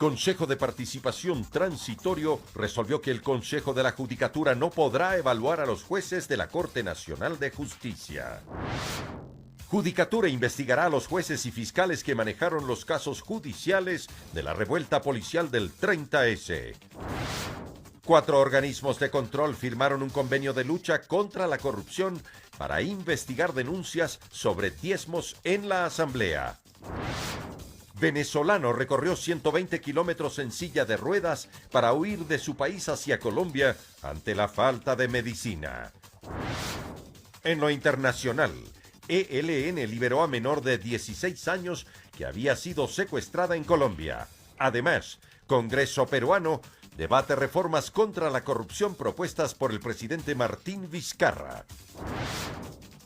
Consejo de Participación Transitorio resolvió que el Consejo de la Judicatura no podrá evaluar a los jueces de la Corte Nacional de Justicia. Judicatura investigará a los jueces y fiscales que manejaron los casos judiciales de la revuelta policial del 30S. 4 organismos de control firmaron un convenio de lucha contra la corrupción para investigar denuncias sobre diezmos en la Asamblea. Venezolano recorrió 120 kilómetros en silla de ruedas para huir de su país hacia Colombia ante la falta de medicina. En lo internacional, ELN liberó a menor de 16 años que había sido secuestrada en Colombia. Además, Congreso peruano debate reformas contra la corrupción propuestas por el presidente Martín Vizcarra.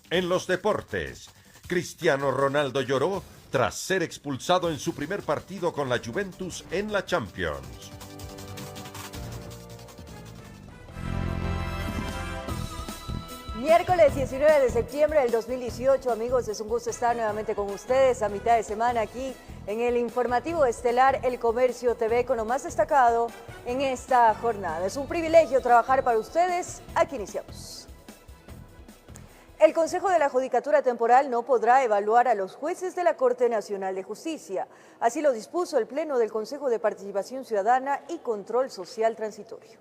En los deportes, Cristiano Ronaldo lloró tras ser expulsado en su primer partido con la Juventus en la Champions. Miércoles 19 de septiembre del 2018, amigos, es un gusto estar nuevamente con ustedes a mitad de semana aquí en el informativo estelar El Comercio TV con lo más destacado en esta jornada. Es un privilegio trabajar para ustedes. Aquí iniciamos. El Consejo de la Judicatura Temporal no podrá evaluar a los jueces de la Corte Nacional de Justicia. Así lo dispuso el Pleno del Consejo de Participación Ciudadana y Control Social Transitorio.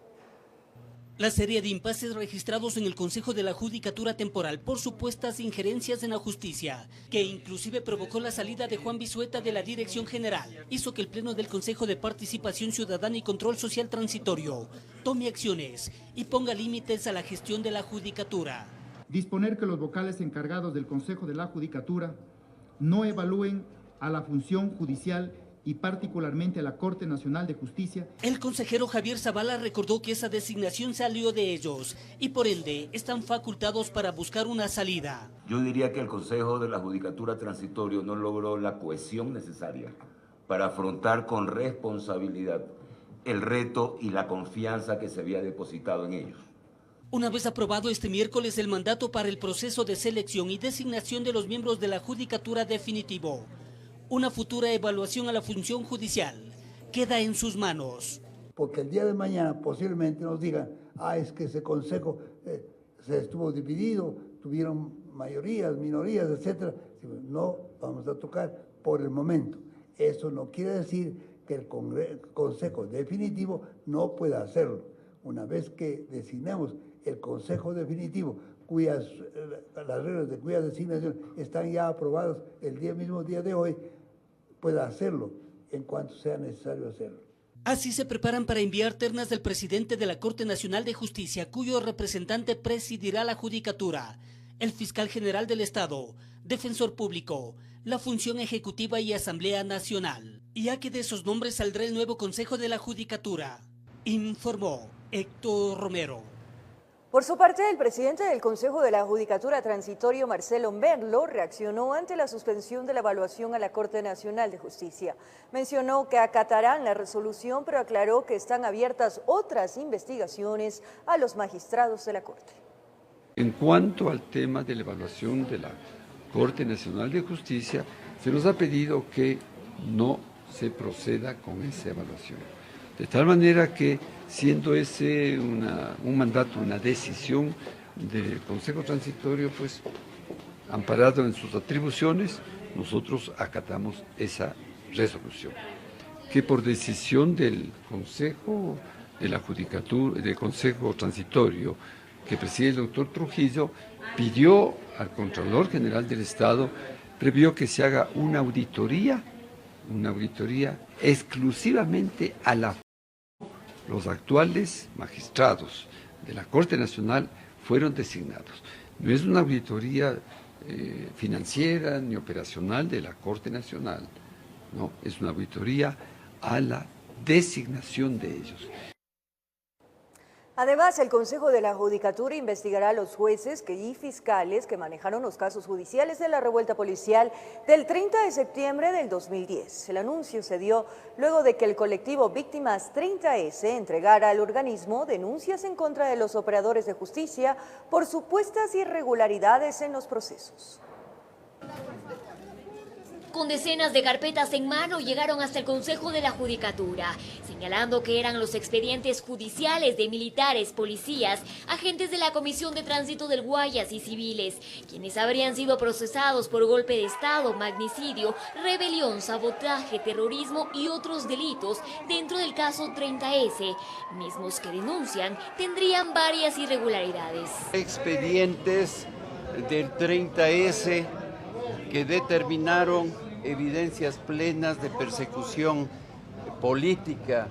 La serie de impases registrados en el Consejo de la Judicatura Temporal por supuestas injerencias en la justicia, que inclusive provocó la salida de Juan Vizueta de la Dirección General, hizo que el Pleno del Consejo de Participación Ciudadana y Control Social Transitorio tome acciones y ponga límites a la gestión de la Judicatura. Disponer que los vocales encargados del Consejo de la Judicatura no evalúen a la función judicial y particularmente a la Corte Nacional de Justicia. El consejero Javier Zavala recordó que esa designación salió de ellos y por ende están facultados para buscar una salida. Yo diría que el Consejo de la Judicatura Transitorio no logró la cohesión necesaria para afrontar con responsabilidad el reto y la confianza que se había depositado en ellos. Una vez aprobado este miércoles el mandato para el proceso de selección y designación de los miembros de la Judicatura definitivo, una futura evaluación a la función judicial queda en sus manos. Porque el día de mañana posiblemente nos digan, es que ese consejo se estuvo dividido, tuvieron mayorías, minorías, etcétera. No vamos a tocar por el momento. Eso no quiere decir que el consejo definitivo no pueda hacerlo. Una vez que designemos el consejo definitivo, las reglas de cuya designación están ya aprobadas el mismo día de hoy, pueda hacerlo en cuanto sea necesario hacerlo. Así se preparan para enviar ternas del presidente de la Corte Nacional de Justicia, cuyo representante presidirá la Judicatura, el fiscal general del Estado, defensor público, la función ejecutiva y Asamblea Nacional. Ya que de esos nombres saldrá el nuevo Consejo de la Judicatura, informó Héctor Romero. Por su parte, el presidente del Consejo de la Judicatura Transitorio, Marcelo Merlo, reaccionó ante la suspensión de la evaluación a la Corte Nacional de Justicia. Mencionó que acatarán la resolución, pero aclaró que están abiertas otras investigaciones a los magistrados de la Corte. En cuanto al tema de la evaluación de la Corte Nacional de Justicia, se nos ha pedido que no se proceda con esa evaluación. De tal manera que, siendo ese un mandato, una decisión del Consejo Transitorio, pues amparado en sus atribuciones, nosotros acatamos esa resolución. Que por decisión del Consejo de la Judicatura, del Consejo Transitorio, que preside el doctor Trujillo, pidió al Contralor General del Estado, previó que se haga una auditoría exclusivamente a los actuales magistrados de la Corte Nacional fueron designados. No es una auditoría financiera ni operacional de la Corte Nacional, no, es una auditoría a la designación de ellos. Además, el Consejo de la Judicatura investigará a los jueces y fiscales que manejaron los casos judiciales de la revuelta policial del 30 de septiembre del 2010. El anuncio se dio luego de que el colectivo Víctimas 30S entregara al organismo denuncias en contra de los operadores de justicia por supuestas irregularidades en los procesos. con decenas de carpetas en mano, llegaron hasta el Consejo de la Judicatura, señalando que eran los expedientes judiciales de militares, policías, agentes de la Comisión de Tránsito del Guayas y civiles, quienes habrían sido procesados por golpe de Estado, magnicidio, rebelión, sabotaje, terrorismo y otros delitos dentro del caso 30S, mismos que denuncian tendrían varias irregularidades. Expedientes del 30S que determinaron evidencias plenas de persecución política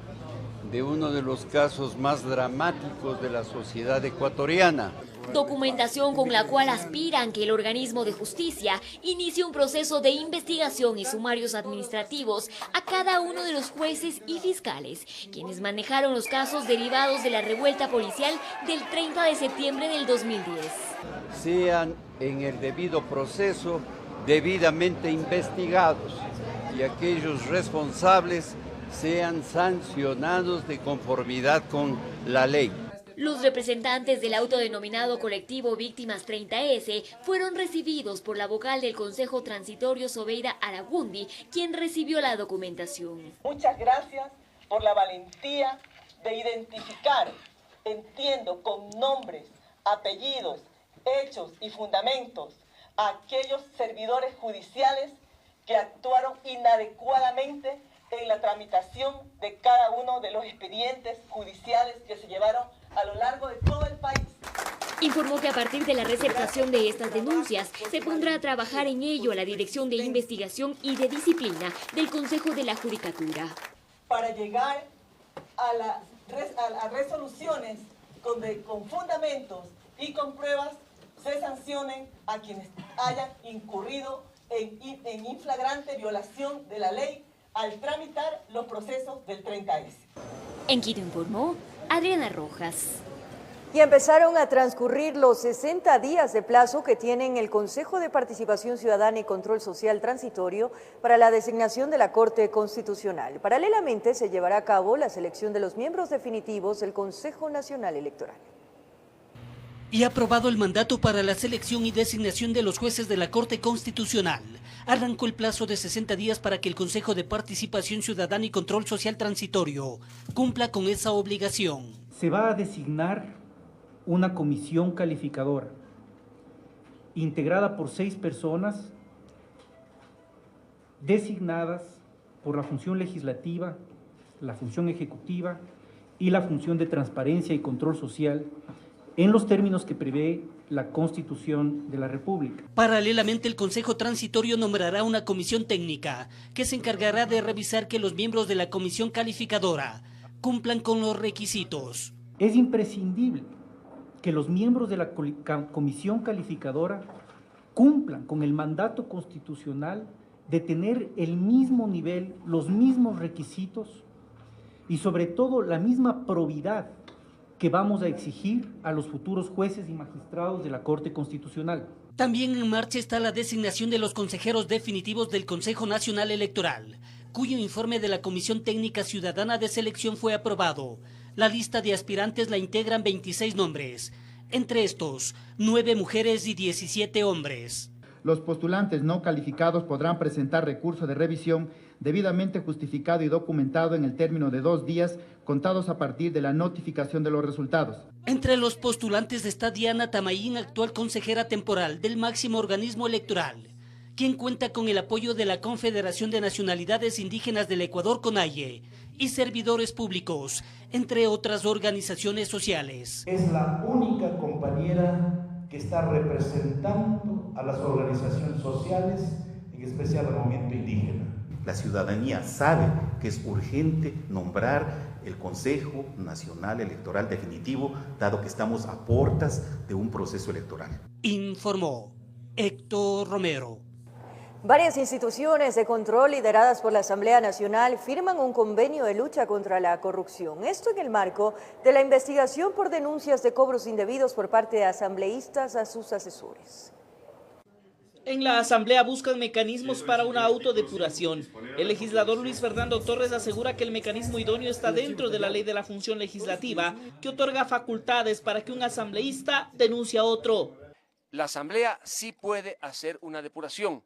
de uno de los casos más dramáticos de la sociedad ecuatoriana. Documentación con la cual aspiran que el organismo de justicia inicie un proceso de investigación y sumarios administrativos a cada uno de los jueces y fiscales, quienes manejaron los casos derivados de la revuelta policial del 30 de septiembre del 2010. Sean en el debido proceso debidamente investigados y aquellos responsables sean sancionados de conformidad con la ley. Los representantes del autodenominado colectivo Víctimas 30S fueron recibidos por la vocal del Consejo Transitorio, Sobeida Aragundi, quien recibió la documentación. Muchas gracias por la valentía de identificar, entiendo, con nombres, apellidos, hechos y fundamentos a aquellos servidores judiciales que actuaron inadecuadamente en la tramitación de cada uno de los expedientes judiciales que se llevaron a lo largo de todo el país. Informó que a partir de la receptación de estas denuncias se pondrá a trabajar en ello a la Dirección de Investigación y de Disciplina del Consejo de la Judicatura. Para llegar a resoluciones con fundamentos y con pruebas, se sancionen a quienes hayan incurrido en inflagrante violación de la ley al tramitar los procesos del 30S. En Quito informó Adriana Rojas. Y empezaron a transcurrir los 60 días de plazo que tienen el Consejo de Participación Ciudadana y Control Social Transitorio para la designación de la Corte Constitucional. Paralelamente se llevará a cabo la selección de los miembros definitivos del Consejo Nacional Electoral. Y aprobado el mandato para la selección y designación de los jueces de la Corte Constitucional. Arrancó el plazo de 60 días para que el Consejo de Participación Ciudadana y Control Social Transitorio cumpla con esa obligación. Se va a designar una comisión calificadora, integrada por 6 personas, designadas por la función legislativa, la función ejecutiva y la función de transparencia y control social, en los términos que prevé la Constitución de la República. Paralelamente, el Consejo Transitorio nombrará una comisión técnica que se encargará de revisar que los miembros de la comisión calificadora cumplan con los requisitos. Es imprescindible que los miembros de la comisión calificadora cumplan con el mandato constitucional de tener el mismo nivel, los mismos requisitos y sobre todo la misma probidad que vamos a exigir a los futuros jueces y magistrados de la Corte Constitucional. También en marcha está la designación de los consejeros definitivos del Consejo Nacional Electoral, cuyo informe de la Comisión Técnica Ciudadana de Selección fue aprobado. La lista de aspirantes la integran 26 nombres, entre estos 9 mujeres y 17 hombres. Los postulantes no calificados podrán presentar recurso de revisión debidamente justificado y documentado en el término de 2 días contados a partir de la notificación de los resultados. Entre los postulantes está Diana Tamayín, actual consejera temporal del máximo organismo electoral, quien cuenta con el apoyo de la Confederación de Nacionalidades Indígenas del Ecuador, CONAIE, y servidores públicos, entre otras organizaciones sociales. Es la única compañera que está representando a las organizaciones sociales, en especial al movimiento indígena. La ciudadanía sabe que es urgente nombrar el Consejo Nacional Electoral definitivo, dado que estamos a puertas de un proceso electoral. Informó Héctor Romero. Varias instituciones de control lideradas por la Asamblea Nacional firman un convenio de lucha contra la corrupción. Esto en el marco de la investigación por denuncias de cobros indebidos por parte de asambleístas a sus asesores. En la Asamblea buscan mecanismos para una autodepuración. El legislador Luis Fernando Torres asegura que el mecanismo idóneo está dentro de la ley de la función legislativa, que otorga facultades para que un asambleísta denuncie a otro. La Asamblea sí puede hacer una depuración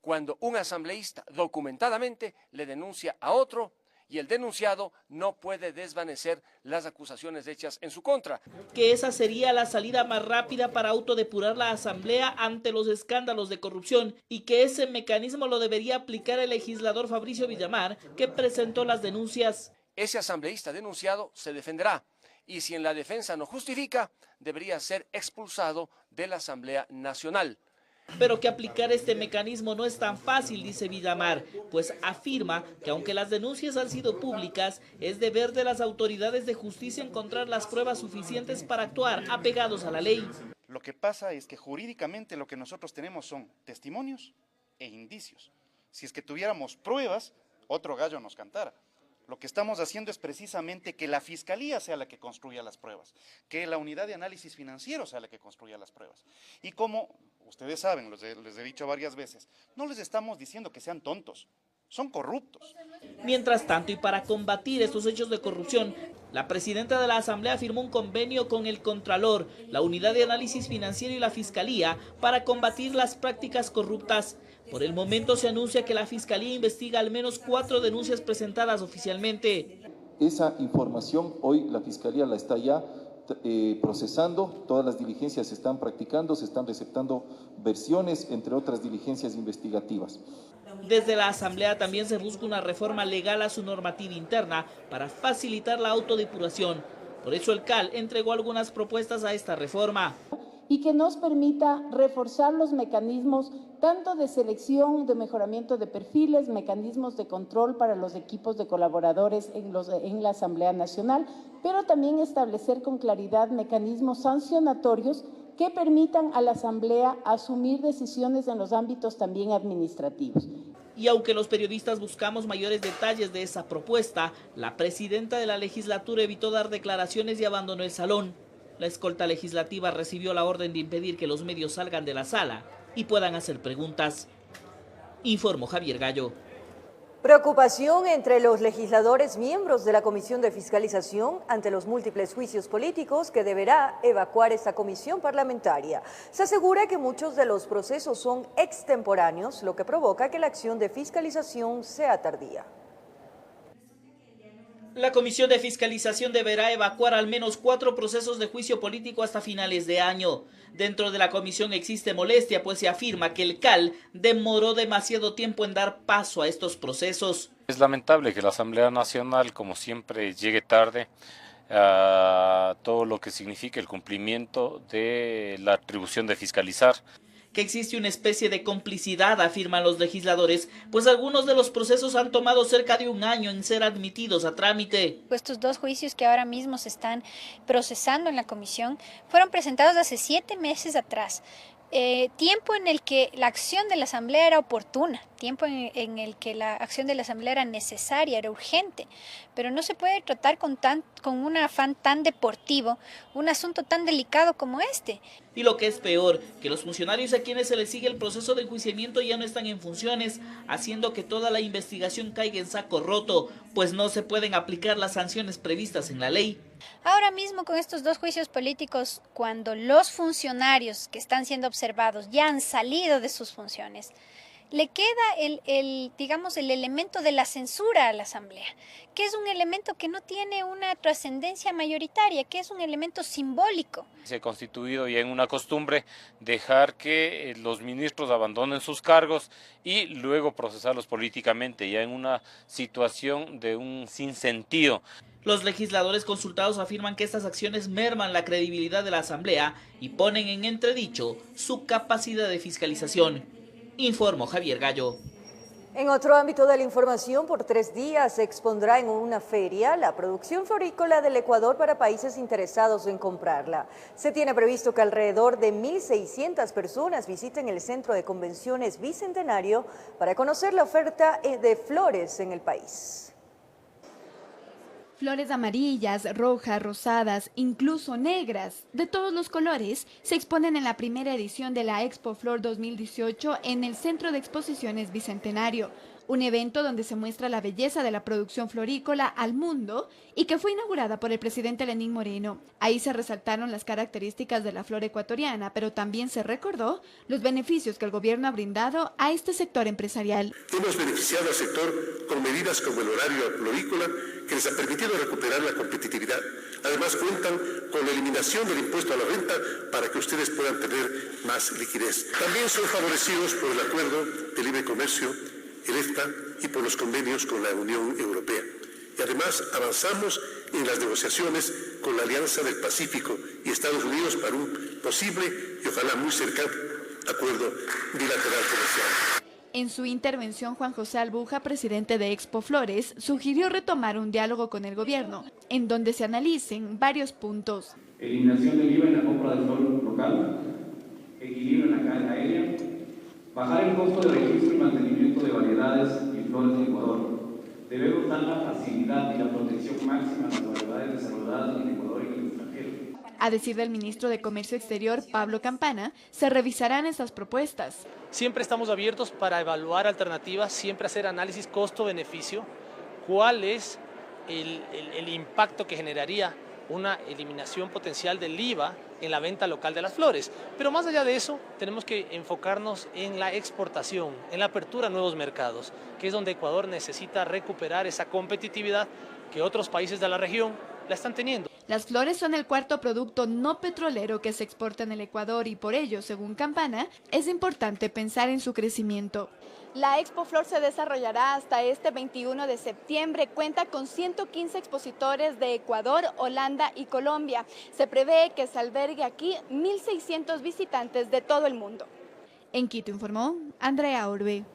cuando un asambleísta documentadamente le denuncia a otro y el denunciado no puede desvanecer las acusaciones hechas en su contra. Que esa sería la salida más rápida para autodepurar la Asamblea ante los escándalos de corrupción y que ese mecanismo lo debería aplicar el legislador Fabricio Villamar, que presentó las denuncias. Ese asambleísta denunciado se defenderá y si en la defensa no justifica, debería ser expulsado de la Asamblea Nacional. Pero que aplicar este mecanismo no es tan fácil, dice Villamar, pues afirma que aunque las denuncias han sido públicas, es deber de las autoridades de justicia encontrar las pruebas suficientes para actuar apegados a la ley. Lo que pasa es que jurídicamente lo que nosotros tenemos son testimonios e indicios. Si es que tuviéramos pruebas, otro gallo nos cantara. Lo que estamos haciendo es precisamente que la Fiscalía sea la que construya las pruebas, que la Unidad de Análisis Financiero sea la que construya las pruebas. Y como ustedes saben, les he dicho varias veces, no les estamos diciendo que sean tontos, son corruptos. Mientras tanto, y para combatir estos hechos de corrupción, la presidenta de la Asamblea firmó un convenio con el Contralor, la Unidad de Análisis Financiero y la Fiscalía para combatir las prácticas corruptas. Por el momento se anuncia que la Fiscalía investiga al menos 4 denuncias presentadas oficialmente. Esa información hoy la Fiscalía la está ya procesando, todas las diligencias se están practicando, se están receptando versiones, entre otras diligencias investigativas. Desde la Asamblea también se busca una reforma legal a su normativa interna para facilitar la autodepuración. Por eso el CAL entregó algunas propuestas a esta reforma. Y que nos permita reforzar los mecanismos tanto de selección, de mejoramiento de perfiles, mecanismos de control para los equipos de colaboradores en la Asamblea Nacional, pero también establecer con claridad mecanismos sancionatorios que permitan a la Asamblea asumir decisiones en los ámbitos también administrativos. Y aunque los periodistas buscamos mayores detalles de esa propuesta, la presidenta de la legislatura evitó dar declaraciones y abandonó el salón. La escolta legislativa recibió la orden de impedir que los medios salgan de la sala y puedan hacer preguntas. Informó Javier Gallo. Preocupación entre los legisladores miembros de la Comisión de Fiscalización ante los múltiples juicios políticos que deberá evacuar esta comisión parlamentaria. Se asegura que muchos de los procesos son extemporáneos, lo que provoca que la acción de fiscalización sea tardía. La Comisión de Fiscalización deberá evacuar al menos 4 procesos de juicio político hasta finales de año. Dentro de la comisión existe molestia, pues se afirma que el CAL demoró demasiado tiempo en dar paso a estos procesos. Es lamentable que la Asamblea Nacional, como siempre, llegue tarde a todo lo que significa el cumplimiento de la atribución de fiscalizar. Que existe una especie de complicidad, afirman los legisladores, pues algunos de los procesos han tomado cerca de un año en ser admitidos a trámite. Estos 2 juicios que ahora mismo se están procesando en la comisión fueron presentados hace 7 meses atrás. Tiempo en el que la acción de la Asamblea era oportuna, tiempo en el que la acción de la Asamblea era necesaria, era urgente, pero no se puede tratar con un afán tan deportivo, un asunto tan delicado como este. Y lo que es peor, que los funcionarios a quienes se les sigue el proceso de enjuiciamiento ya no están en funciones, haciendo que toda la investigación caiga en saco roto, pues no se pueden aplicar las sanciones previstas en la ley. Ahora mismo con estos 2 juicios políticos, cuando los funcionarios que están siendo observados ya han salido de sus funciones, le queda el elemento de la censura a la Asamblea, que es un elemento que no tiene una trascendencia mayoritaria, que es un elemento simbólico. Se ha constituido ya en una costumbre dejar que los ministros abandonen sus cargos y luego procesarlos políticamente, ya en una situación de un sinsentido. Los legisladores consultados afirman que estas acciones merman la credibilidad de la Asamblea y ponen en entredicho su capacidad de fiscalización. Informó Javier Gallo. En otro ámbito de la información, por 3 días se expondrá en una feria la producción florícola del Ecuador para países interesados en comprarla. Se tiene previsto que alrededor de 1.600 personas visiten el Centro de Convenciones Bicentenario para conocer la oferta de flores en el país. Flores amarillas, rojas, rosadas, incluso negras, de todos los colores, se exponen en la primera edición de la Expo Flor 2018 en el Centro de Exposiciones Bicentenario. un evento donde se muestra la belleza de la producción florícola al mundo y que fue inaugurada por el presidente Lenín Moreno. Ahí se resaltaron las características de la flora ecuatoriana, pero también se recordó los beneficios que el gobierno ha brindado a este sector empresarial. Hemos beneficiado al sector con medidas como el horario florícola, que les ha permitido recuperar la competitividad. Además, cuentan con la eliminación del impuesto a la renta para que ustedes puedan tener más liquidez. También son favorecidos por el acuerdo de libre comercio, el EFTA, y por los convenios con la Unión Europea. Y además avanzamos en las negociaciones con la Alianza del Pacífico y Estados Unidos para un posible y ojalá muy cercano acuerdo bilateral comercial. En su intervención, Juan José Albuja, presidente de Expo Flores, sugirió retomar un diálogo con el gobierno, en donde se analicen varios puntos. Eliminación del IVA en la compra de flor local, equilibrio en la cadena aérea, bajar el costo de registro y mantenimiento de variedades y flores en Ecuador. Debemos dar la facilidad y la protección máxima a las variedades desarrolladas en Ecuador y en el extranjero. A decir del ministro de Comercio Exterior, Pablo Campana, se revisarán estas propuestas. Siempre estamos abiertos para evaluar alternativas, siempre hacer análisis costo-beneficio, cuál es el impacto que generaría una eliminación potencial del IVA en la venta local de las flores. Pero más allá de eso, tenemos que enfocarnos en la exportación, en la apertura a nuevos mercados, que es donde Ecuador necesita recuperar esa competitividad que otros países de la región la están teniendo. Las flores son el cuarto producto no petrolero que se exporta en el Ecuador y por ello, según Campana, es importante pensar en su crecimiento. La Expo Flor se desarrollará hasta este 21 de septiembre. Cuenta con 115 expositores de Ecuador, Holanda y Colombia. Se prevé que se albergue aquí 1.600 visitantes de todo el mundo. En Quito informó Andrea Orbe.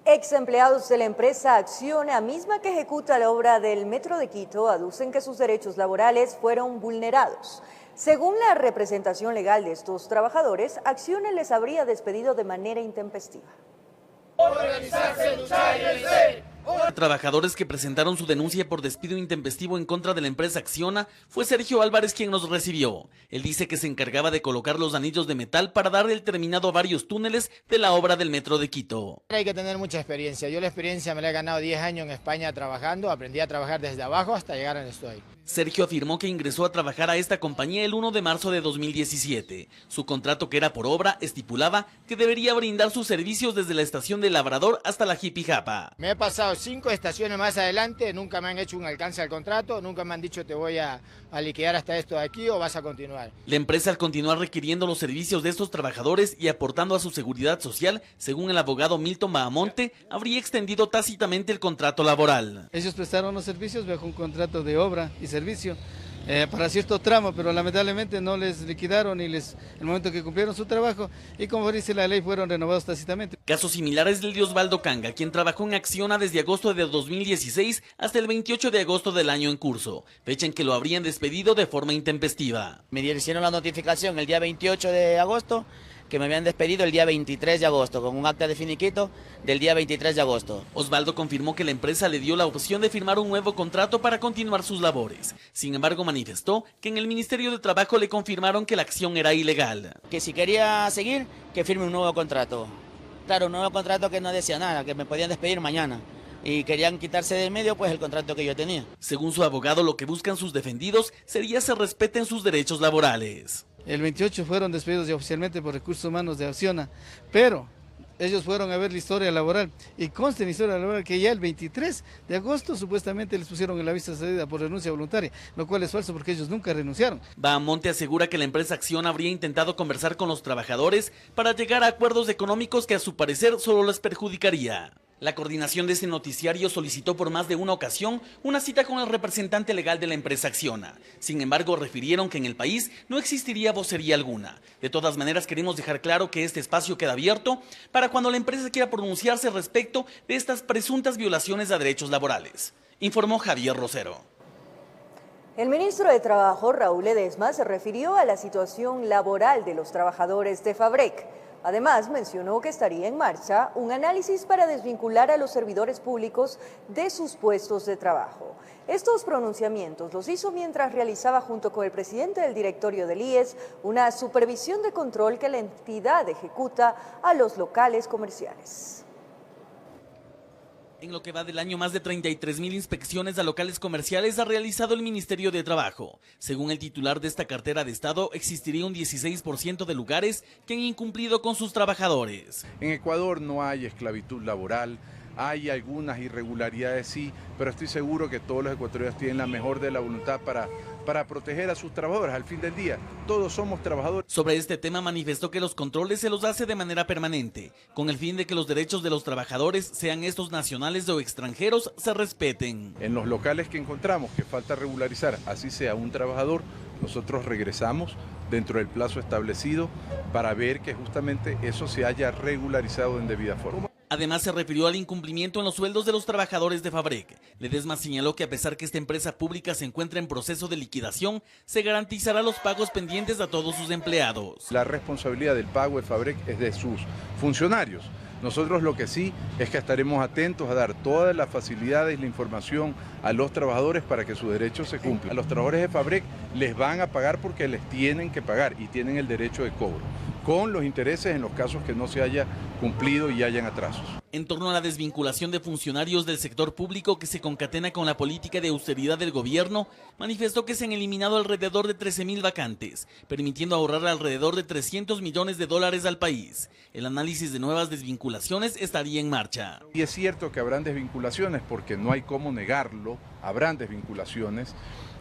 Ex empleados de la empresa Acciona, misma que ejecuta la obra del Metro de Quito, aducen que sus derechos laborales fueron vulnerados. Según la representación legal de estos trabajadores, Acciona les habría despedido de manera intempestiva. Organizarse, luchar y vencer. Trabajadores que presentaron su denuncia por despido intempestivo en contra de la empresa Acciona fue Sergio Álvarez quien nos recibió. Él dice que se encargaba de colocar los anillos de metal para darle el terminado a varios túneles de la obra del Metro de Quito. Hay que tener mucha experiencia. Yo la experiencia me la he ganado 10 años en España trabajando. Aprendí a trabajar desde abajo hasta llegar a donde estoy. Sergio afirmó que ingresó a trabajar a esta compañía el 1 de marzo de 2017. Su contrato, que era por obra, estipulaba que debería brindar sus servicios desde la estación de Labrador hasta la Jipijapa. Me he pasado 5 estaciones más adelante, nunca me han hecho un alcance al contrato, nunca me han dicho te voy a liquidar hasta esto de aquí o vas a continuar. La empresa, al continuar requiriendo los servicios de estos trabajadores y aportando a su seguridad social, según el abogado Milton Bahamonte, habría extendido tácitamente el contrato laboral. Ellos prestaron los servicios bajo un contrato de obra y servicio para cierto tramo, pero lamentablemente no les liquidaron y el momento que cumplieron su trabajo y como dice la ley fueron renovados tácitamente. Caso similar es el de Osvaldo Canga, quien trabajó en Acciona desde agosto de 2016 hasta el 28 de agosto del año en curso, fecha en que lo habrían despedido de forma intempestiva. Me hicieron la notificación el día 28 de agosto que me habían despedido el día 23 de agosto, con un acta de finiquito del día 23 de agosto. Osvaldo confirmó que la empresa le dio la opción de firmar un nuevo contrato para continuar sus labores. Sin embargo, manifestó que en el Ministerio de Trabajo le confirmaron que la acción era ilegal. Que si quería seguir, que firme un nuevo contrato. Claro, un nuevo contrato que no decía nada, que me podían despedir mañana. Y querían quitarse de medio pues el contrato que yo tenía. Según su abogado, lo que buscan sus defendidos sería se respeten sus derechos laborales. El 28 fueron despedidos ya oficialmente por Recursos Humanos de Acciona, pero ellos fueron a ver la historia laboral y consta en la historia laboral que ya el 23 de agosto supuestamente les pusieron el aviso de salida por renuncia voluntaria, lo cual es falso porque ellos nunca renunciaron. Bahamonte asegura que la empresa Acciona habría intentado conversar con los trabajadores para llegar a acuerdos económicos que a su parecer solo les perjudicaría. La coordinación de ese noticiario solicitó por más de una ocasión una cita con el representante legal de la empresa Acciona. Sin embargo, refirieron que en el país no existiría vocería alguna. De todas maneras, queremos dejar claro que este espacio queda abierto para cuando la empresa quiera pronunciarse respecto de estas presuntas violaciones a derechos laborales, informó Javier Rosero. El ministro de Trabajo, Raúl Ledesma, se refirió a la situación laboral de los trabajadores de Fabrec. Además, mencionó que estaría en marcha un análisis para desvincular a los servidores públicos de sus puestos de trabajo. Estos pronunciamientos los hizo mientras realizaba junto con el presidente del directorio del IES una supervisión de control que la entidad ejecuta a los locales comerciales. En lo que va del año, más de 33.000 inspecciones a locales comerciales ha realizado el Ministerio de Trabajo. Según el titular de esta cartera de Estado, existiría un 16% de lugares que han incumplido con sus trabajadores. En Ecuador no hay esclavitud laboral, hay algunas irregularidades sí, pero estoy seguro que todos los ecuatorianos tienen la mejor de la voluntad para proteger a sus trabajadores. Al fin del día, todos somos trabajadores. Sobre este tema manifestó que los controles se los hace de manera permanente, con el fin de que los derechos de los trabajadores, sean estos nacionales o extranjeros, se respeten. En los locales que encontramos que falta regularizar, así sea un trabajador, nosotros regresamos dentro del plazo establecido para ver que justamente eso se haya regularizado en debida forma. Además, se refirió al incumplimiento en los sueldos de los trabajadores de Fabrec. Ledesma señaló que a pesar que esta empresa pública se encuentra en proceso de liquidación, se garantizará los pagos pendientes a todos sus empleados. La responsabilidad del pago de Fabrec es de sus funcionarios. Nosotros lo que sí es que estaremos atentos a dar todas las facilidades y la información a los trabajadores para que sus derechos se cumplan. A los trabajadores de Fabrec les van a pagar porque les tienen que pagar y tienen el derecho de cobro, con los intereses en los casos que no se haya cumplido y hayan atrasos. En torno a la desvinculación de funcionarios del sector público que se concatena con la política de austeridad del gobierno, manifestó que se han eliminado alrededor de 13.000 vacantes, permitiendo ahorrar alrededor de $300 millones al país. El análisis de nuevas desvinculaciones estaría en marcha. Y es cierto que habrán desvinculaciones, porque no hay cómo negarlo, habrán desvinculaciones.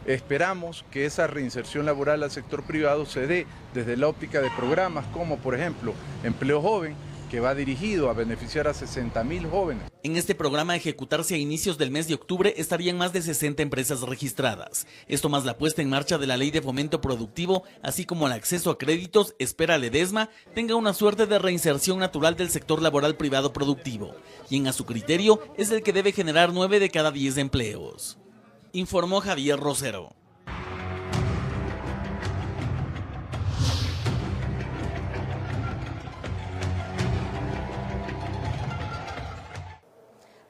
Esperamos que esa reinserción laboral al sector privado se dé desde la óptica de programas como, por ejemplo, Empleo Joven, que va dirigido a beneficiar a 60.000 jóvenes. En este programa, a ejecutarse a inicios del mes de octubre, estarían más de 60 empresas registradas. Esto más la puesta en marcha de la Ley de Fomento Productivo, así como el acceso a créditos, espera Ledesma tenga una suerte de reinserción natural del sector laboral privado productivo, quien a su criterio es el que debe generar 9 de cada 10 empleos. Informó Javier Rosero.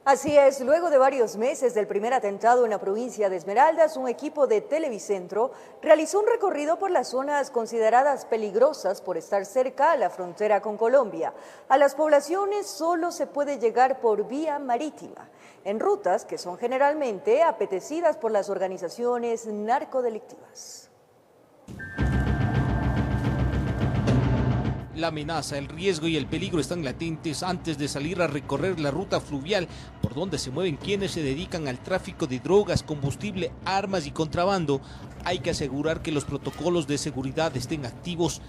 Así es, luego de varios meses del primer atentado en la provincia de Esmeraldas, un equipo de Televicentro realizó un recorrido por las zonas consideradas peligrosas por estar cerca a la frontera con Colombia. A las poblaciones solo se puede llegar por vía marítima, en rutas que son generalmente apetecidas por las organizaciones narcodelictivas. La amenaza, el riesgo y el peligro están latentes antes de salir a recorrer la ruta fluvial por donde se mueven quienes se dedican al tráfico de drogas, combustible, armas y contrabando. Hay que asegurar que los protocolos de seguridad estén activos.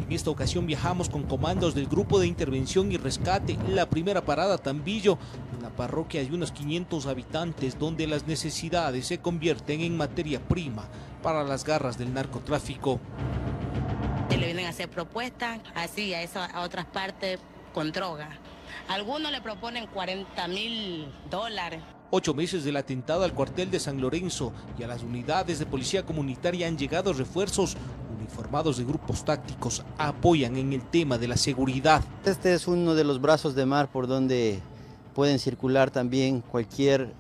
En esta ocasión viajamos con comandos del Grupo de Intervención y Rescate. La primera parada, Tambillo, una parroquia de unos 500 habitantes donde las necesidades se convierten en materia prima para las garras del narcotráfico. Le vienen a hacer propuestas así a otras partes con droga. Algunos le proponen $40.000. 8 meses del atentado al cuartel de San Lorenzo y a las unidades de policía comunitaria han llegado refuerzos. Uniformados de grupos tácticos apoyan en el tema de la seguridad. Este es uno de los brazos de mar por donde pueden circular también cualquier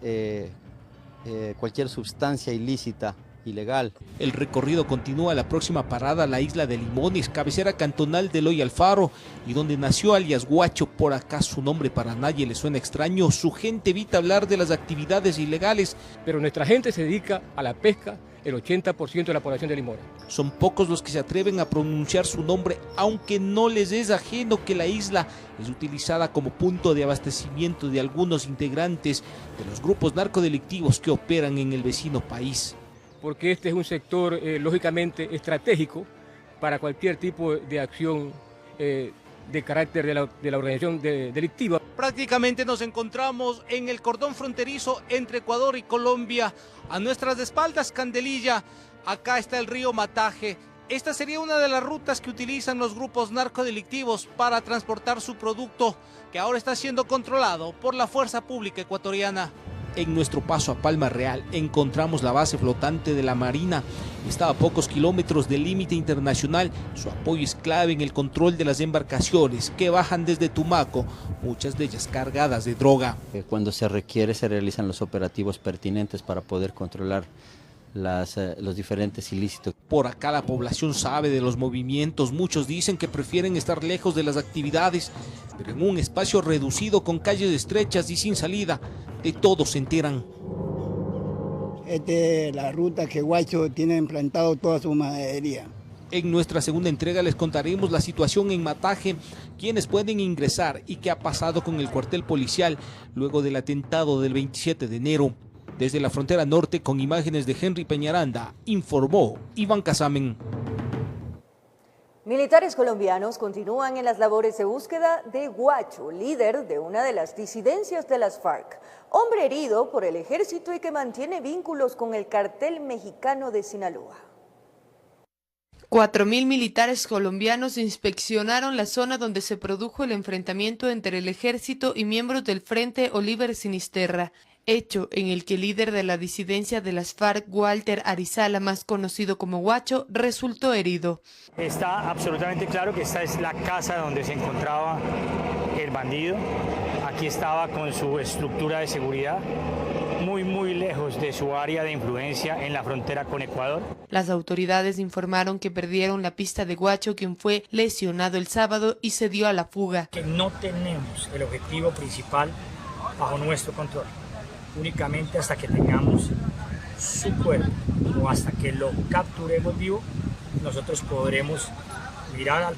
sustancia ilícita, ilegal. El recorrido continúa. La próxima parada, la isla de Limones, cabecera cantonal de Eloy Alfaro, y donde nació alias Guacho. Por acá su nombre para nadie le suena extraño. Su gente evita hablar de las actividades ilegales. Pero nuestra gente se dedica a la pesca, el 80% de la población de Limones. Son pocos los que se atreven a pronunciar su nombre, aunque no les es ajeno que la isla es utilizada como punto de abastecimiento de algunos integrantes de los grupos narcodelictivos que operan en el vecino país. Porque este es un sector lógicamente estratégico para cualquier tipo de acción de carácter de la organización delictiva. Prácticamente nos encontramos en el cordón fronterizo entre Ecuador y Colombia. A nuestras espaldas, Candelilla, acá está el río Mataje. Esta sería una de las rutas que utilizan los grupos narcodelictivos para transportar su producto, que ahora está siendo controlado por la Fuerza Pública Ecuatoriana. En nuestro paso a Palma Real encontramos la base flotante de la Marina. Está a pocos kilómetros del límite internacional. Su apoyo es clave en el control de las embarcaciones que bajan desde Tumaco, muchas de ellas cargadas de droga. Cuando se requiere se realizan los operativos pertinentes para poder controlar los diferentes ilícitos. Por acá la población sabe de los movimientos. Muchos dicen que prefieren estar lejos de las actividades, pero en un espacio reducido con calles estrechas y sin salida. de Todos se enteran. Esta es la ruta que Guacho tiene implantado toda su maderería. En nuestra segunda entrega les contaremos la situación en Mataje, quiénes pueden ingresar y qué ha pasado con el cuartel policial luego del atentado del 27 de enero. Desde la frontera norte, con imágenes de Henry Peñaranda, informó Iván Casamen. Militares colombianos continúan en las labores de búsqueda de Guacho, líder de una de las disidencias de las FARC, hombre herido por el ejército y que mantiene vínculos con el cartel mexicano de Sinaloa. 4.000 militares colombianos inspeccionaron la zona donde se produjo el enfrentamiento entre el ejército y miembros del Frente Oliver Sinisterra, hecho en el que el líder de la disidencia de las FARC, Walter Arizala, más conocido como Guacho, resultó herido. Está absolutamente claro que esta es la casa donde se encontraba el bandido. Aquí estaba con su estructura de seguridad, muy lejos de su área de influencia en la frontera con Ecuador. Las autoridades informaron que perdieron la pista de Guacho, quien fue lesionado el sábado y se dio a la fuga. Que no tenemos el objetivo principal bajo nuestro control. Únicamente hasta que tengamos su cuerpo o hasta que lo capturemos vivo, nosotros podremos mirar al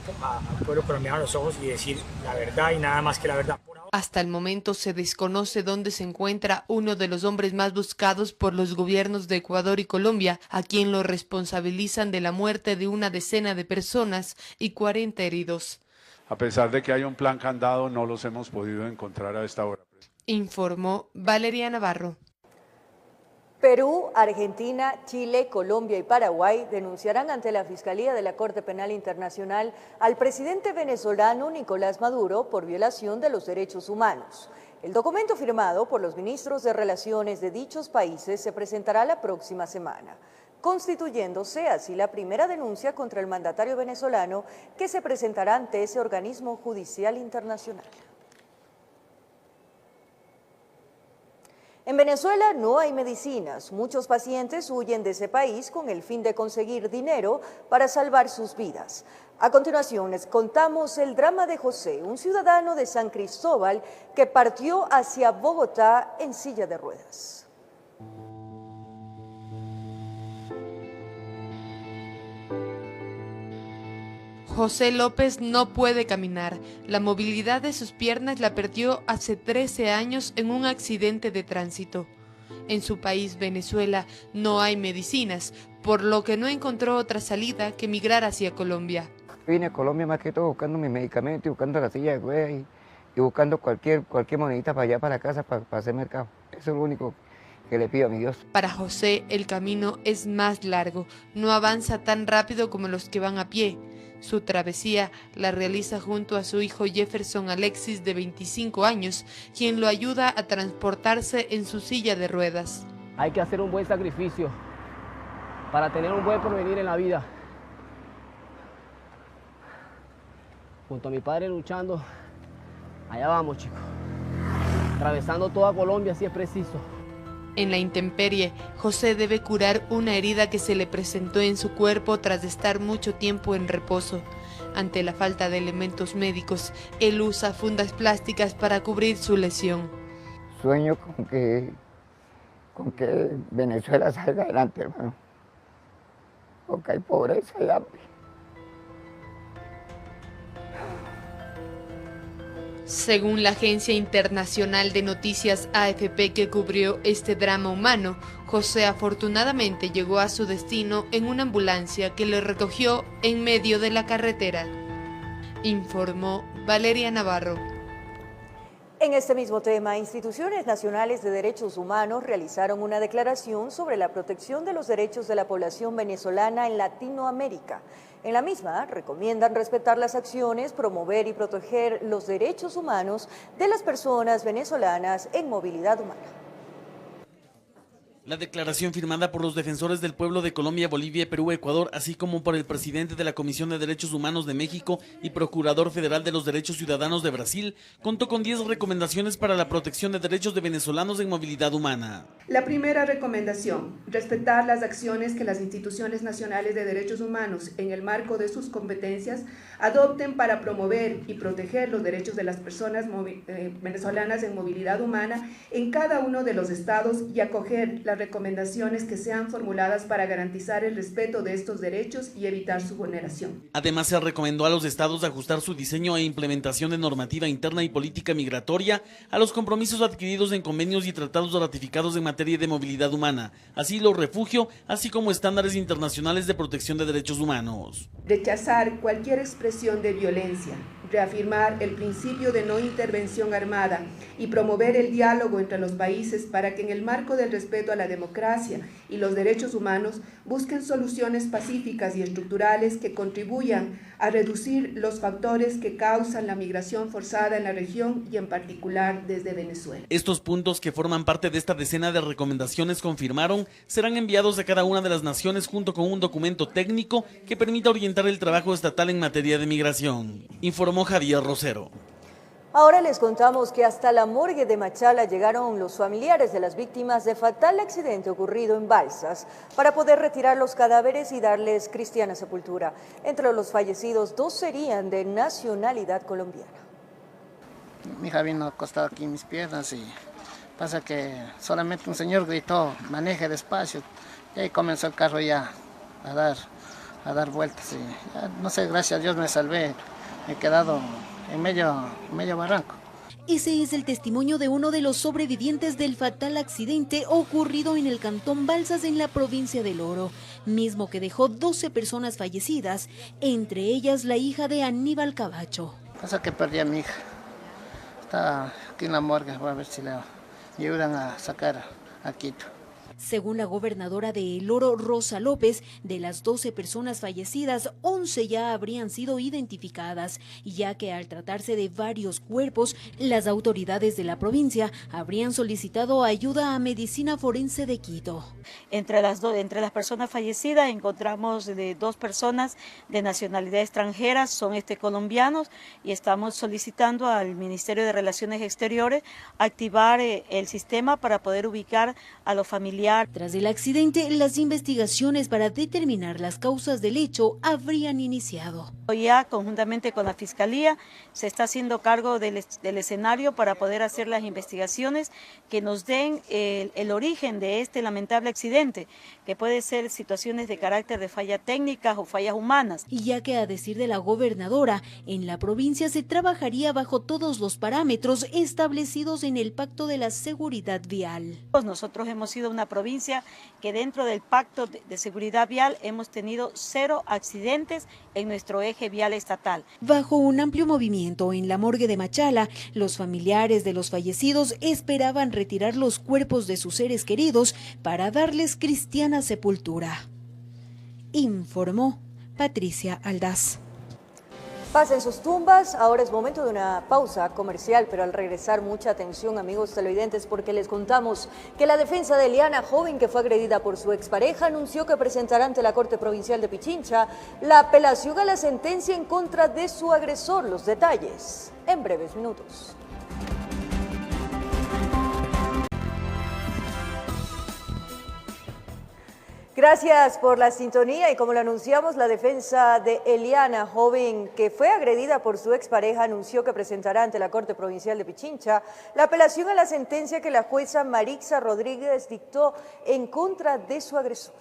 pueblo colombiano a los ojos y decir la verdad y nada más que la verdad. Hasta el momento se desconoce dónde se encuentra uno de los hombres más buscados por los gobiernos de Ecuador y Colombia, a quien lo responsabilizan de la muerte de una decena de personas y 40 heridos. A pesar de que hay un plan candado, no los hemos podido encontrar a esta hora. Informó Valeria Navarro. Perú, Argentina, Chile, Colombia y Paraguay denunciarán ante la Fiscalía de la Corte Penal Internacional al presidente venezolano Nicolás Maduro por violación de los derechos humanos. El documento firmado por los ministros de Relaciones de dichos países se presentará la próxima semana, constituyéndose así la primera denuncia contra el mandatario venezolano que se presentará ante ese organismo judicial internacional. En Venezuela no hay medicinas. Muchos pacientes huyen de ese país con el fin de conseguir dinero para salvar sus vidas. A continuación les contamos el drama de José, un ciudadano de San Cristóbal que partió hacia Bogotá en silla de ruedas. José López no puede caminar. La movilidad de sus piernas la perdió hace 13 años en un accidente de tránsito. En su país, Venezuela, no hay medicinas, por lo que no encontró otra salida que migrar hacia Colombia. Vine a Colombia más que todo buscando mis medicamentos y buscando la silla de ruedas y buscando cualquier monedita para allá, para la casa, para hacer mercado. Eso es lo único que le pido a mi Dios. Para José, el camino es más largo. No avanza tan rápido como los que van a pie. Su travesía la realiza junto a su hijo Jefferson Alexis, de 25 años, quien lo ayuda a transportarse en su silla de ruedas. Hay que hacer un buen sacrificio para tener un buen porvenir en la vida. Junto a mi padre luchando, allá vamos, chicos. Atravesando toda Colombia si es preciso. En la intemperie, José debe curar una herida que se le presentó en su cuerpo tras estar mucho tiempo en reposo. Ante la falta de elementos médicos, él usa fundas plásticas para cubrir su lesión. Sueño con que Venezuela salga adelante, hermano. Porque hay pobreza y hambre. Según la agencia internacional de noticias AFP que cubrió este drama humano, José afortunadamente llegó a su destino en una ambulancia que le recogió en medio de la carretera. Informó Valeria Navarro. En este mismo tema, instituciones nacionales de derechos humanos realizaron una declaración sobre la protección de los derechos de la población venezolana en Latinoamérica. En la misma, recomiendan respetar las acciones, promover y proteger los derechos humanos de las personas venezolanas en movilidad humana. La declaración firmada por los defensores del pueblo de Colombia, Bolivia, Perú, Ecuador, así como por el presidente de la Comisión de Derechos Humanos de México y Procurador Federal de los Derechos Ciudadanos de Brasil, contó con 10 recomendaciones para la protección de derechos de venezolanos en movilidad humana. La primera recomendación, respetar las acciones que las instituciones nacionales de derechos humanos, en el marco de sus competencias, adopten para promover y proteger los derechos de las personas venezolanas en movilidad humana en cada uno de los estados y acoger las recomendaciones que sean formuladas para garantizar el respeto de estos derechos y evitar su vulneración. Además, se recomendó a los estados ajustar su diseño e implementación de normativa interna y política migratoria a los compromisos adquiridos en convenios y tratados ratificados en materia de movilidad humana, asilo, refugio, así como estándares internacionales de protección de derechos humanos. Rechazar cualquier expresión de violencia, reafirmar el principio de no intervención armada y promover el diálogo entre los países para que en el marco del respeto a la democracia y los derechos humanos busquen soluciones pacíficas y estructurales que contribuyan a reducir los factores que causan la migración forzada en la región y en particular desde Venezuela. Estos puntos, que forman parte de esta decena de recomendaciones, confirmaron, serán enviados a cada una de las naciones junto con un documento técnico que permita orientar el trabajo estatal en materia de migración, informó Javier Rosero. Ahora les contamos que hasta la morgue de Machala llegaron los familiares de las víctimas de fatal accidente ocurrido en Balsas para poder retirar los cadáveres y darles cristiana sepultura. Entre los fallecidos, 2 serían de nacionalidad colombiana. Mi hija vino acostada aquí en mis piernas y pasa que solamente un señor gritó, maneje despacio, y ahí comenzó el carro ya a dar vueltas. Y ya, no sé, gracias a Dios me salvé, me he quedado en medio barranco. Ese es el testimonio de uno de los sobrevivientes del fatal accidente ocurrido en el cantón Balsas, en la provincia del Oro, mismo que dejó 12 personas fallecidas, entre ellas la hija de Aníbal Cabacho. Pasa que perdí a mi hija, está aquí en la morgue, voy a ver si le ayudan a sacar a Quito. Según la gobernadora de El Oro, Rosa López, de las 12 personas fallecidas, 11 ya habrían sido identificadas, ya que al tratarse de varios cuerpos, las autoridades de la provincia habrían solicitado ayuda a Medicina Forense de Quito. Entre las personas fallecidas encontramos de 2 personas de nacionalidad extranjera, son colombianos, y estamos solicitando al Ministerio de Relaciones Exteriores activar el sistema para poder ubicar a los familiares. Tras el accidente, las investigaciones para determinar las causas del hecho habrían iniciado. Ya conjuntamente con la Fiscalía se está haciendo cargo del escenario para poder hacer las investigaciones que nos den el origen de este lamentable accidente, que puede ser situaciones de carácter de fallas técnicas o fallas humanas. Y ya que, a decir de la gobernadora, en la provincia se trabajaría bajo todos los parámetros establecidos en el Pacto de la Seguridad Vial. Nosotros hemos sido una provincia que dentro del Pacto de Seguridad Vial hemos tenido 0 accidentes en nuestro eje vial estatal. Bajo un amplio movimiento en la morgue de Machala, los familiares de los fallecidos esperaban retirar los cuerpos de sus seres queridos para darles cristiana sepultura. Informó Patricia Aldaz. Pasen sus tumbas, ahora es momento de una pausa comercial, pero al regresar mucha atención, amigos televidentes, porque les contamos que la defensa de Eliana, joven que fue agredida por su expareja, anunció que presentará ante la Corte Provincial de Pichincha la apelación a la sentencia en contra de su agresor. Los detalles en breves minutos. Gracias por la sintonía y como lo anunciamos, la defensa de Eliana, joven que fue agredida por su expareja, anunció que presentará ante la Corte Provincial de Pichincha la apelación a la sentencia que la jueza Marixa Rodríguez dictó en contra de su agresor.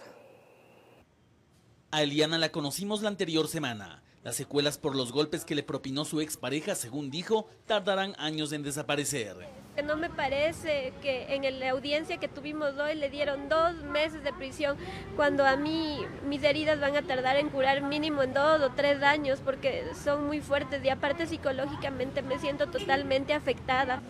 A Eliana la conocimos la anterior semana. Las secuelas por los golpes que le propinó su expareja, según dijo, tardarán años en desaparecer. No me parece que en la audiencia que tuvimos hoy le dieron 2 meses de prisión, cuando a mí mis heridas van a tardar en curar mínimo en 2 o 3 años, porque son muy fuertes y aparte psicológicamente me siento totalmente afectada.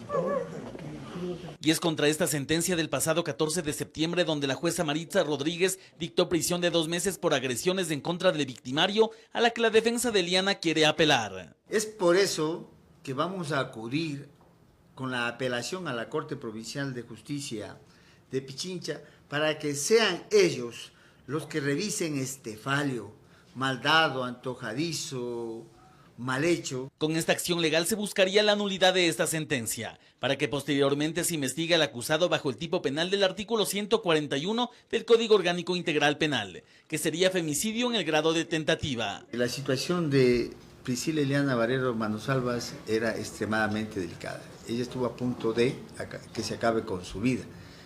Y es contra esta sentencia del pasado 14 de septiembre donde la jueza Marixa Rodríguez dictó prisión de 2 meses por agresiones en contra del victimario, a la que la defensa de Eliana quiere apelar. Es por eso que vamos a acudir con la apelación a la Corte Provincial de Justicia de Pichincha para que sean ellos los que revisen este fallo, maldado, antojadizo, mal hecho. Con esta acción legal se buscaría la nulidad de esta sentencia, para que posteriormente se investigue al acusado bajo el tipo penal del artículo 141 del Código Orgánico Integral Penal, que sería femicidio en el grado de tentativa. La situación de Priscila Eliana Barrero Manosalvas era extremadamente delicada. Ella estuvo a punto de que se acabe con su vida.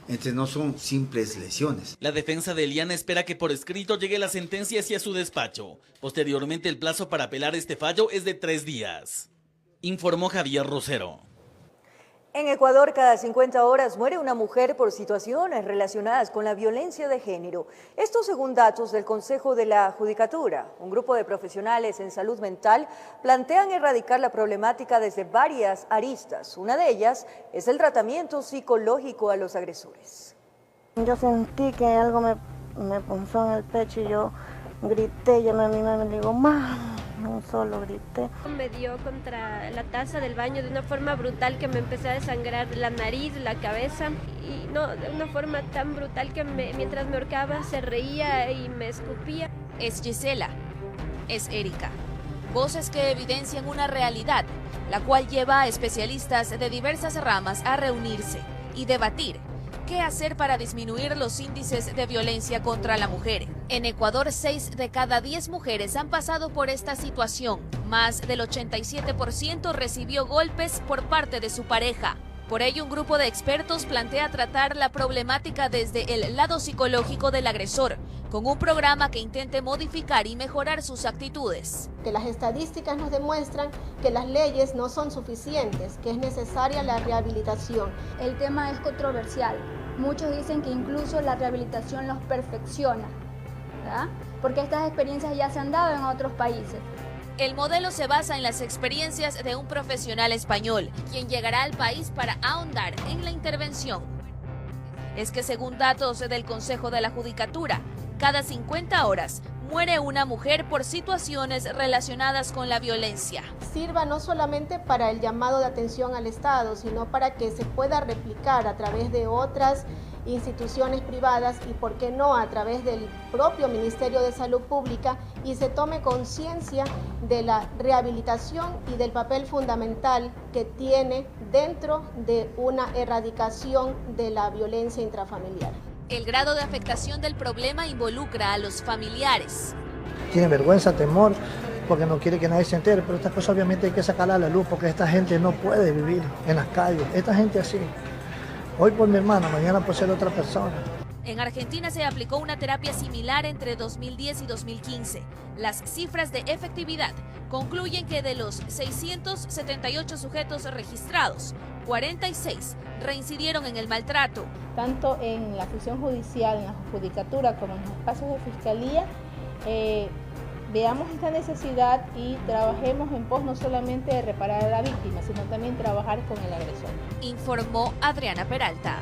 Entonces no son simples lesiones. La defensa de Eliana espera que por escrito llegue la sentencia hacia su despacho. Posteriormente el plazo para apelar este fallo es de 3 días. Informó Javier Rosero. En Ecuador, cada 50 horas muere una mujer por situaciones relacionadas con la violencia de género. Esto según datos del Consejo de la Judicatura. Un grupo de profesionales en salud mental plantean erradicar la problemática desde varias aristas. Una de ellas es el tratamiento psicológico a los agresores. Yo sentí que algo me punzó en el pecho y yo grité, llamé a mi mamá y le digo, ¡mamá! No solo grité. Me dio contra la taza del baño de una forma brutal que me empecé a desangrar la nariz, la cabeza y no, de una forma tan brutal que mientras me ahorcaba se reía y me escupía. Es Gisela, es Erika, voces que evidencian una realidad, la cual lleva a especialistas de diversas ramas a reunirse y debatir qué hacer para disminuir los índices de violencia contra la mujer. En Ecuador, 6 de cada 10 mujeres han pasado por esta situación. Más del 87% recibió golpes por parte de su pareja. Por ello, un grupo de expertos plantea tratar la problemática desde el lado psicológico del agresor, con un programa que intente modificar y mejorar sus actitudes. Que las estadísticas nos demuestran que las leyes no son suficientes, que es necesaria la rehabilitación. El tema es controversial. Muchos dicen que incluso la rehabilitación los perfecciona, ¿verdad? Porque estas experiencias ya se han dado en otros países. El modelo se basa en las experiencias de un profesional español, quien llegará al país para ahondar en la intervención. Es que según datos del Consejo de la Judicatura, cada 50 horas muere una mujer por situaciones relacionadas con la violencia. Sirva no solamente para el llamado de atención al Estado, sino para que se pueda replicar a través de otras instituciones privadas y, por qué no, a través del propio Ministerio de Salud Pública y se tome conciencia de la rehabilitación y del papel fundamental que tiene dentro de una erradicación de la violencia intrafamiliar. El grado de afectación del problema involucra a los familiares. Tiene vergüenza, temor, porque no quiere que nadie se entere, pero estas cosas obviamente hay que sacarla a la luz porque esta gente no puede vivir en las calles, esta gente así. Hoy por mi hermana, mañana por ser otra persona. En Argentina se aplicó una terapia similar entre 2010 y 2015. Las cifras de efectividad concluyen que de los 678 sujetos registrados, 46 reincidieron en el maltrato. Tanto en la función judicial, en la judicatura, como en los espacios de fiscalía, veamos esta necesidad y trabajemos en pos no solamente de reparar a la víctima, sino también trabajar con el agresor. Informó Adriana Peralta.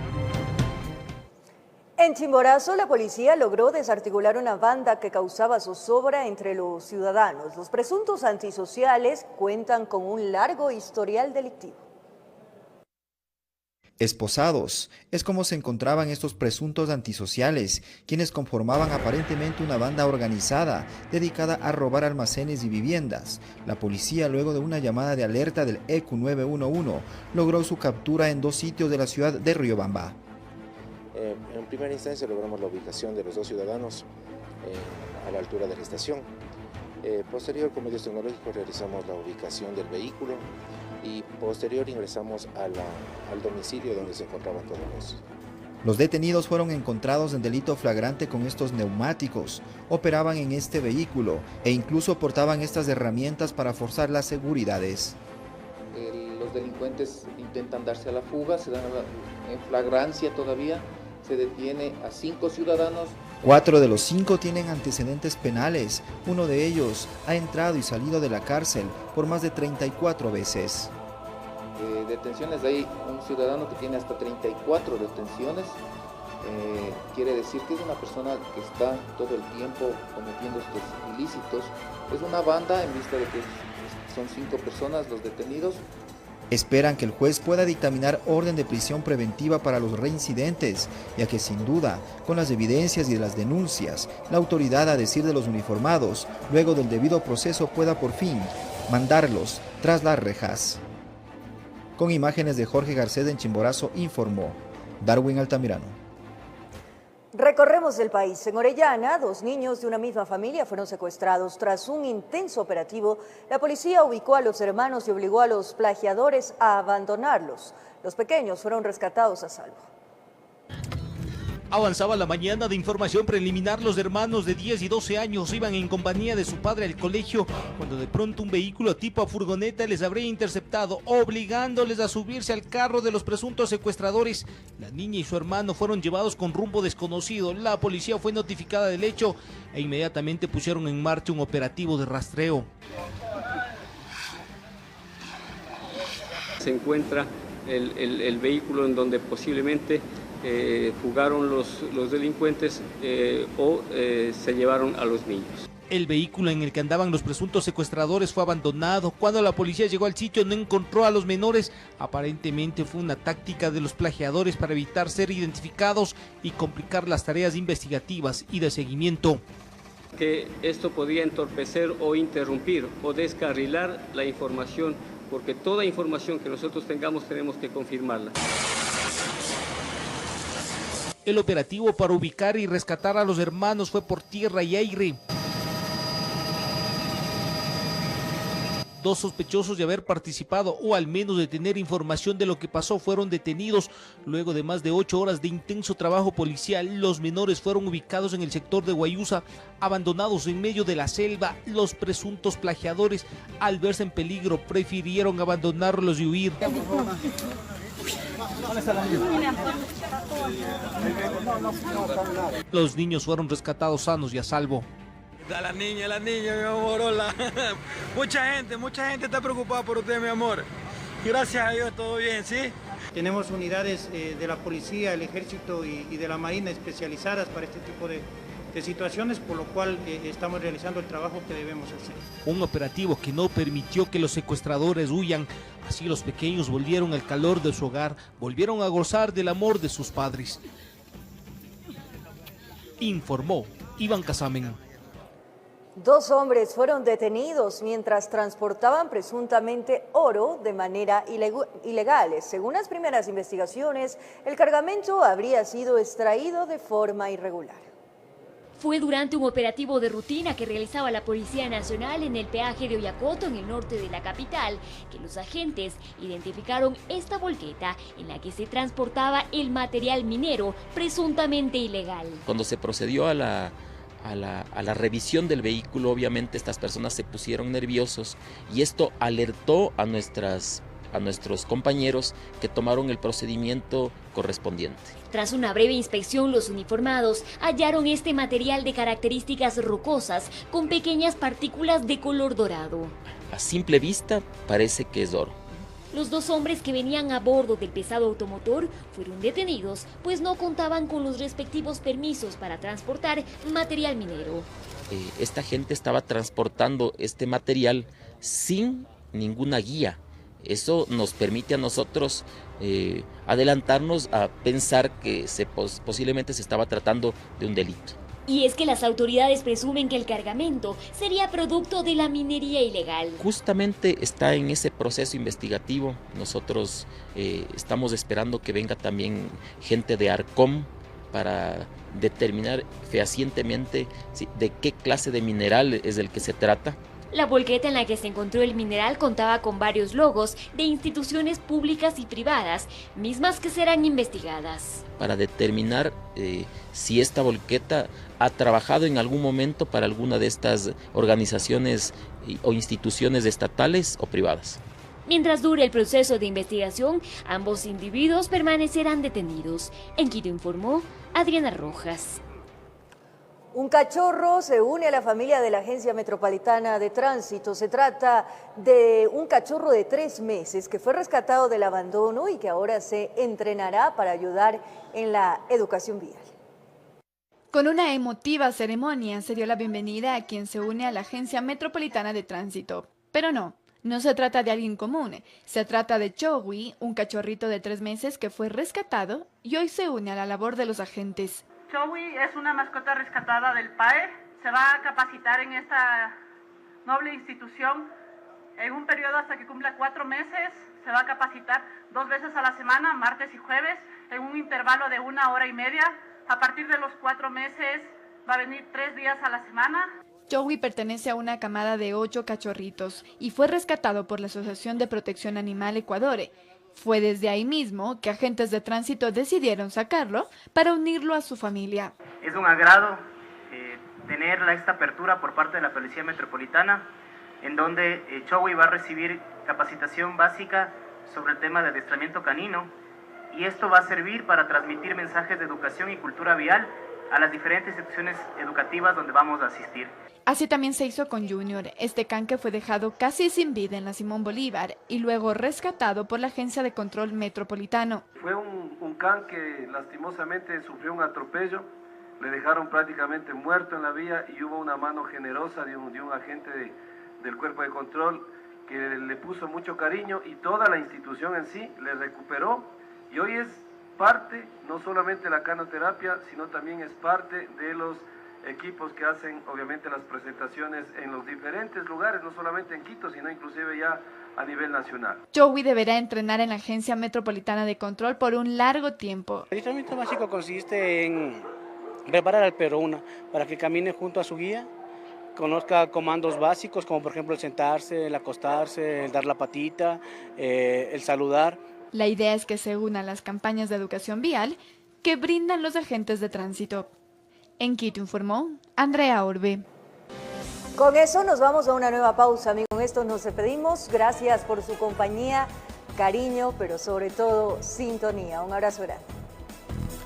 En Chimborazo, la policía logró desarticular una banda que causaba zozobra entre los ciudadanos. Los presuntos antisociales cuentan con un largo historial delictivo. Esposados es como se encontraban estos presuntos antisociales, quienes conformaban aparentemente una banda organizada dedicada a robar almacenes y viviendas. La policía, luego de una llamada de alerta del EQ 911, logró su captura en 2 sitios de la ciudad de Riobamba. En primera instancia logramos la ubicación de los 2 ciudadanos a la altura de la estación. Posterior, con medios tecnológicos, realizamos la ubicación del vehículo y posterior ingresamos al domicilio donde se encontraban todos Los detenidos fueron encontrados en delito flagrante con estos neumáticos, operaban en este vehículo e incluso portaban estas herramientas para forzar las seguridades. Los delincuentes intentan darse a la fuga, se dan en flagrancia todavía, se detiene a 5 ciudadanos. 4 de los 5 tienen antecedentes penales, uno de ellos ha entrado y salido de la cárcel por más de 34 veces. Detenciones, hay un ciudadano que tiene hasta 34 detenciones, quiere decir que es una persona que está todo el tiempo cometiendo estos ilícitos. Es una banda en vista de que son 5 personas los detenidos. Esperan que el juez pueda dictaminar orden de prisión preventiva para los reincidentes, ya que sin duda, con las evidencias y las denuncias, la autoridad, a decir de los uniformados, luego del debido proceso pueda por fin mandarlos tras las rejas. Con imágenes de Jorge Garcés en Chimborazo, informó Darwin Altamirano. Recorremos el país. En Orellana, 2 niños de una misma familia fueron secuestrados. Tras un intenso operativo, la policía ubicó a los hermanos y obligó a los plagiadores a abandonarlos. Los pequeños fueron rescatados a salvo. Avanzaba la mañana de información preliminar. Los hermanos de 10 y 12 años iban en compañía de su padre al colegio, cuando de pronto un vehículo tipo furgoneta les habría interceptado, obligándoles a subirse al carro de los presuntos secuestradores. La niña y su hermano fueron llevados con rumbo desconocido. La policía fue notificada del hecho e inmediatamente pusieron en marcha un operativo de rastreo. Se encuentra el vehículo en donde posiblemente fugaron los delincuentes o se llevaron a los niños. El vehículo en el que andaban los presuntos secuestradores fue abandonado. Cuando la policía llegó al sitio no encontró a los menores. Aparentemente fue una táctica de los plagiadores para evitar ser identificados y complicar las tareas investigativas y de seguimiento. Que esto podía entorpecer o interrumpir o descarrilar la información, porque toda información que nosotros tengamos tenemos que confirmarla. El operativo para ubicar y rescatar a los hermanos fue por tierra y aire. 2 sospechosos de haber participado o al menos de tener información de lo que pasó fueron detenidos. Luego de más de 8 horas de intenso trabajo policial, los menores fueron ubicados en el sector de Guayusa, abandonados en medio de la selva. Los presuntos plagiadores, al verse en peligro, prefirieron abandonarlos y huir. Los niños fueron rescatados sanos y a salvo. La niña, mi amor, hola. Mucha gente está preocupada por usted, mi amor. Gracias a Dios, todo bien, ¿sí? Tenemos unidades de la policía, el ejército y de la marina especializadas para este tipo de situaciones, por lo cual estamos realizando el trabajo que debemos hacer. Un operativo que no permitió que los secuestradores huyan. Así los pequeños volvieron al calor de su hogar, volvieron a gozar del amor de sus padres. Informó Iván Casamen. 2 hombres fueron detenidos mientras transportaban presuntamente oro de manera ilegal. Según las primeras investigaciones, el cargamento habría sido extraído de forma irregular. Fue durante un operativo de rutina que realizaba la Policía Nacional en el peaje de Oyacoto, en el norte de la capital, que los agentes identificaron esta volqueta en la que se transportaba el material minero presuntamente ilegal. Cuando se procedió a la revisión del vehículo, obviamente estas personas se pusieron nerviosos y esto alertó a nuestros compañeros, que tomaron el procedimiento correspondiente. Tras una breve inspección, los uniformados hallaron este material de características rocosas con pequeñas partículas de color dorado. A simple vista parece que es oro. Los 2 hombres que venían a bordo del pesado automotor fueron detenidos, pues no contaban con los respectivos permisos para transportar material minero. Esta gente estaba transportando este material sin ninguna guía. Eso nos permite a nosotros adelantarnos a pensar que posiblemente se estaba tratando de un delito. Y es que las autoridades presumen que el cargamento sería producto de la minería ilegal. Justamente está en ese proceso investigativo. Nosotros estamos esperando que venga también gente de ARCOM para determinar fehacientemente de qué clase de mineral es el que se trata. La volqueta en la que se encontró el mineral contaba con varios logos de instituciones públicas y privadas, mismas que serán investigadas. Para determinar si esta volqueta ha trabajado en algún momento para alguna de estas organizaciones o instituciones estatales o privadas. Mientras dure el proceso de investigación, ambos individuos permanecerán detenidos. En Quito informó Adriana Rojas. Un cachorro se une a la familia de la Agencia Metropolitana de Tránsito. Se trata de un cachorro de 3 meses que fue rescatado del abandono y que ahora se entrenará para ayudar en la educación vial. Con una emotiva ceremonia se dio la bienvenida a quien se une a la Agencia Metropolitana de Tránsito. Pero no se trata de alguien común. Se trata de Chowi, un cachorrito de 3 meses que fue rescatado y hoy se une a la labor de los agentes. Chowi es una mascota rescatada del PAE, se va a capacitar en esta noble institución En un periodo hasta que cumpla 4 meses, se va a capacitar 2 veces a la semana, martes y jueves, en un intervalo de 1 hora y media. A partir de los 4 meses va a venir 3 días a la semana. Joey pertenece a una camada de 8 cachorritos y fue rescatado por la Asociación de Protección Animal Ecuador. Fue desde ahí mismo que agentes de tránsito decidieron sacarlo para unirlo a su familia. Es un agrado tener esta apertura por parte de la Policía Metropolitana, en donde Joey va a recibir capacitación básica sobre el tema de adiestramiento canino, y esto va a servir para transmitir mensajes de educación y cultura vial a las diferentes instituciones educativas donde vamos a asistir. Así también se hizo con Junior. Este can que fue dejado casi sin vida en la Simón Bolívar y luego rescatado por la Agencia de Control Metropolitano. Fue un can que lastimosamente sufrió un atropello, le dejaron prácticamente muerto en la vía y hubo una mano generosa de un agente del cuerpo de control que le puso mucho cariño y toda la institución en sí le recuperó, y hoy es parte no solamente de la canoterapia, sino también es parte de los equipos que hacen obviamente las presentaciones en los diferentes lugares, no solamente en Quito, sino inclusive ya a nivel nacional. Joey deberá entrenar en la Agencia Metropolitana de Control por un largo tiempo. El entrenamiento básico consiste en preparar al perro para que camine junto a su guía, conozca comandos básicos como por ejemplo el sentarse, el acostarse, el dar la patita, el saludar. La idea es que se unan las campañas de educación vial que brindan los agentes de tránsito. En Quito informó Andrea Orbe. Con eso nos vamos a una nueva pausa, amigos. Con esto nos despedimos. Gracias por su compañía, cariño, pero sobre todo sintonía. Un abrazo grande.